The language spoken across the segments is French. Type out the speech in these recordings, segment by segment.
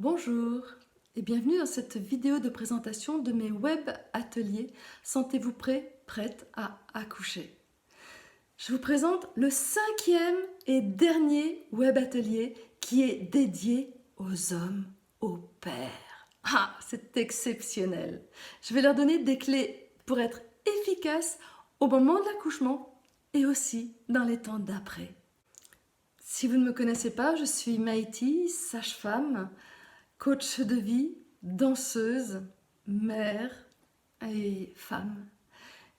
Bonjour et bienvenue dans cette vidéo de présentation de mes web ateliers Sentez-vous prêt, prête à accoucher. Je vous présente le 5e et dernier web atelier qui est dédié aux hommes, aux pères. Ah, c'est exceptionnel! Je vais leur donner des clés pour être efficaces au moment de l'accouchement et aussi dans les temps d'après. Si vous ne me connaissez pas, je suis Maïti, sage-femme, coach de vie, danseuse, mère et femme.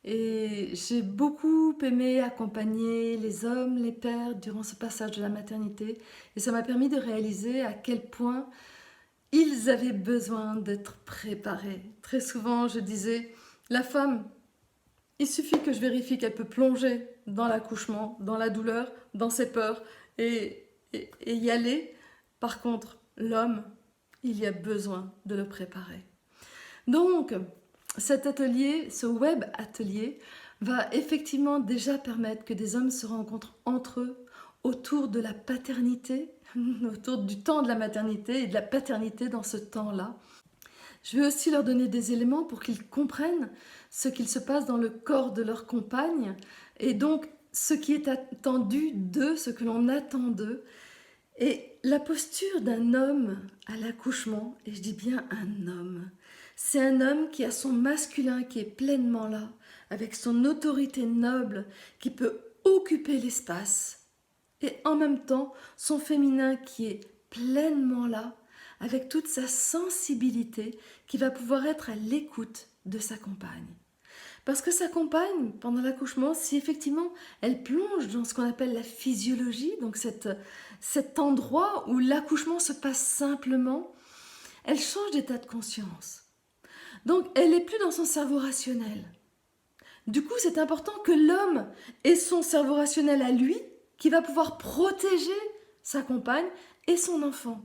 Et j'ai beaucoup aimé accompagner les hommes, les pères durant ce passage de la maternité. Et ça m'a permis de réaliser à quel point ils avaient besoin d'être préparés. Très souvent, je disais, la femme, il suffit que je vérifie qu'elle peut plonger dans l'accouchement, dans la douleur, dans ses peurs et y aller. Par contre, l'homme, il y a besoin de le préparer. Donc, cet atelier, ce web atelier, va effectivement déjà permettre que des hommes se rencontrent entre eux autour de la paternité, autour du temps de la maternité et de la paternité dans ce temps-là. Je vais aussi leur donner des éléments pour qu'ils comprennent ce qu'il se passe dans le corps de leur compagne et donc ce qui est attendu d'eux, ce que l'on attend d'eux. Et la posture d'un homme à l'accouchement, et je dis bien un homme, c'est un homme qui a son masculin qui est pleinement là, avec son autorité noble, qui peut occuper l'espace, et en même temps son féminin qui est pleinement là, avec toute sa sensibilité, qui va pouvoir être à l'écoute de sa compagne. Parce que sa compagne, pendant l'accouchement, si effectivement elle plonge dans ce qu'on appelle la physiologie, donc cet endroit où l'accouchement se passe simplement, elle change d'état de conscience. Donc elle n'est plus dans son cerveau rationnel. Du coup, c'est important que l'homme ait son cerveau rationnel à lui, qui va pouvoir protéger sa compagne et son enfant.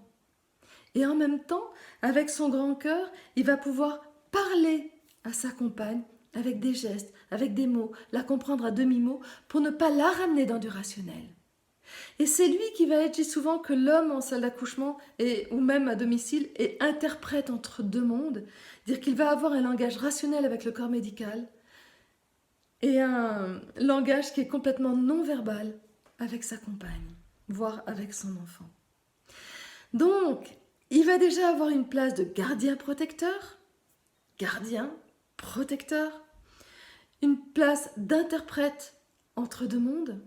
Et en même temps, avec son grand cœur, il va pouvoir parler à sa compagne avec des gestes, avec des mots, la comprendre à demi-mot pour ne pas la ramener dans du rationnel. Et c'est lui qui va être, je dis souvent que l'homme en salle d'accouchement ou même à domicile est interprète entre deux mondes, dire qu'il va avoir un langage rationnel avec le corps médical et un langage qui est complètement non-verbal avec sa compagne, voire avec son enfant. Donc, il va déjà avoir une place de gardien protecteur, une place d'interprète entre deux mondes.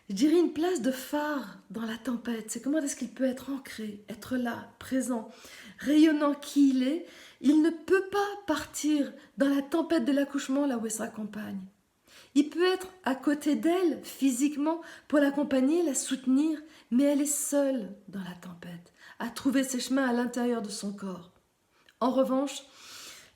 Je dirais une place de phare dans la tempête. C'est comment est-ce qu'il peut être ancré, être là, présent, rayonnant qui il est. Il ne peut pas partir dans la tempête de l'accouchement là où est sa compagne. Il peut être à côté d'elle physiquement pour l'accompagner, la soutenir, mais elle est seule dans la tempête, à trouver ses chemins à l'intérieur de son corps. En revanche,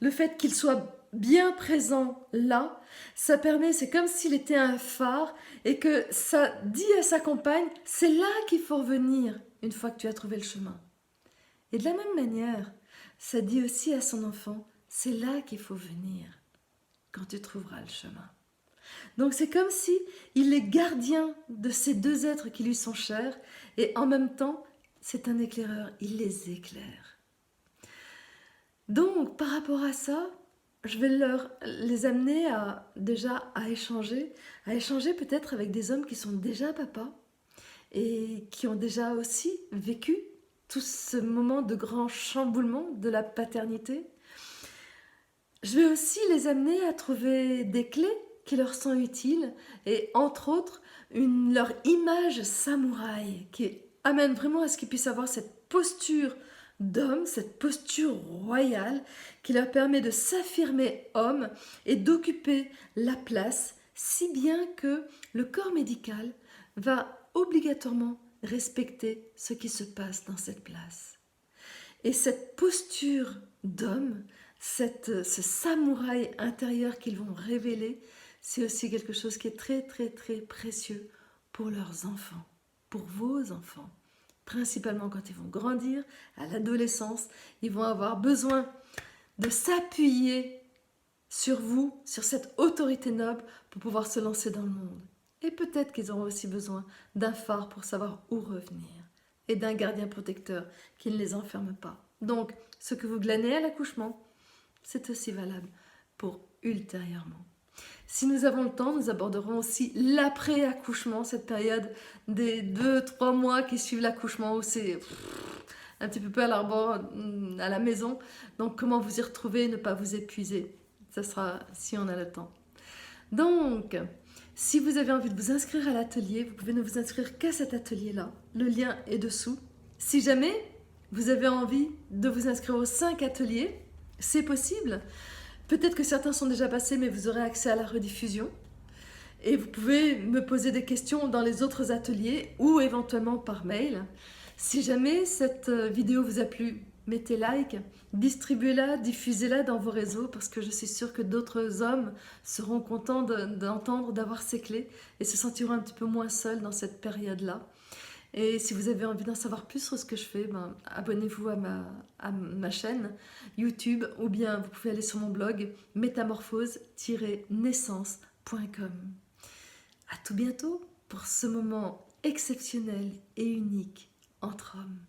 le fait qu'il soit bien présent là, ça permet, c'est comme s'il était un phare et que ça dit à sa compagne, c'est là qu'il faut revenir une fois que tu as trouvé le chemin. Et de la même manière, ça dit aussi à son enfant, c'est là qu'il faut venir quand tu trouveras le chemin. Donc c'est comme si il est gardien de ces deux êtres qui lui sont chers et en même temps, c'est un éclaireur, il les éclaire. Donc, par rapport à ça, je vais les amener à échanger peut-être avec des hommes qui sont déjà papas et qui ont déjà aussi vécu tout ce moment de grand chamboulement de la paternité. Je vais aussi les amener à trouver des clés qui leur sont utiles et entre autres leur image samouraï qui amène vraiment à ce qu'ils puissent avoir cette posture d'homme, cette posture royale qui leur permet de s'affirmer homme et d'occuper la place, si bien que le corps médical va obligatoirement respecter ce qui se passe dans cette place. Et cette posture d'homme, ce samouraï intérieur qu'ils vont révéler, c'est aussi quelque chose qui est très très très précieux pour leurs enfants, pour vos enfants. Principalement quand ils vont grandir, à l'adolescence, ils vont avoir besoin de s'appuyer sur vous, sur cette autorité noble pour pouvoir se lancer dans le monde. Et peut-être qu'ils auront aussi besoin d'un phare pour savoir où revenir. et d'un gardien protecteur qui ne les enferme pas. Donc, ce que vous glanez à l'accouchement, c'est aussi valable pour ultérieurement. Si nous avons le temps, nous aborderons aussi l'après-accouchement, cette période des 2-3 mois qui suivent l'accouchement où c'est un petit peu à l'arbor, à la maison. Donc comment vous y retrouver et ne pas vous épuiser. Ça sera si on a le temps. Donc, si vous avez envie de vous inscrire à l'atelier, vous pouvez ne vous inscrire qu'à cet atelier-là. Le lien est dessous. Si jamais vous avez envie de vous inscrire aux 5 ateliers, c'est possible. Peut-être que certains sont déjà passés, mais vous aurez accès à la rediffusion. Et vous pouvez me poser des questions dans les autres ateliers ou éventuellement par mail. Si jamais cette vidéo vous a plu, mettez like, distribuez-la, diffusez-la dans vos réseaux parce que je suis sûre que d'autres hommes seront contents d'entendre, d'avoir ces clés et se sentiront un petit peu moins seuls dans cette période-là. Et si vous avez envie d'en savoir plus sur ce que je fais, abonnez-vous à ma chaîne YouTube ou bien vous pouvez aller sur mon blog métamorphose-naissance.com. À tout bientôt pour ce moment exceptionnel et unique entre hommes.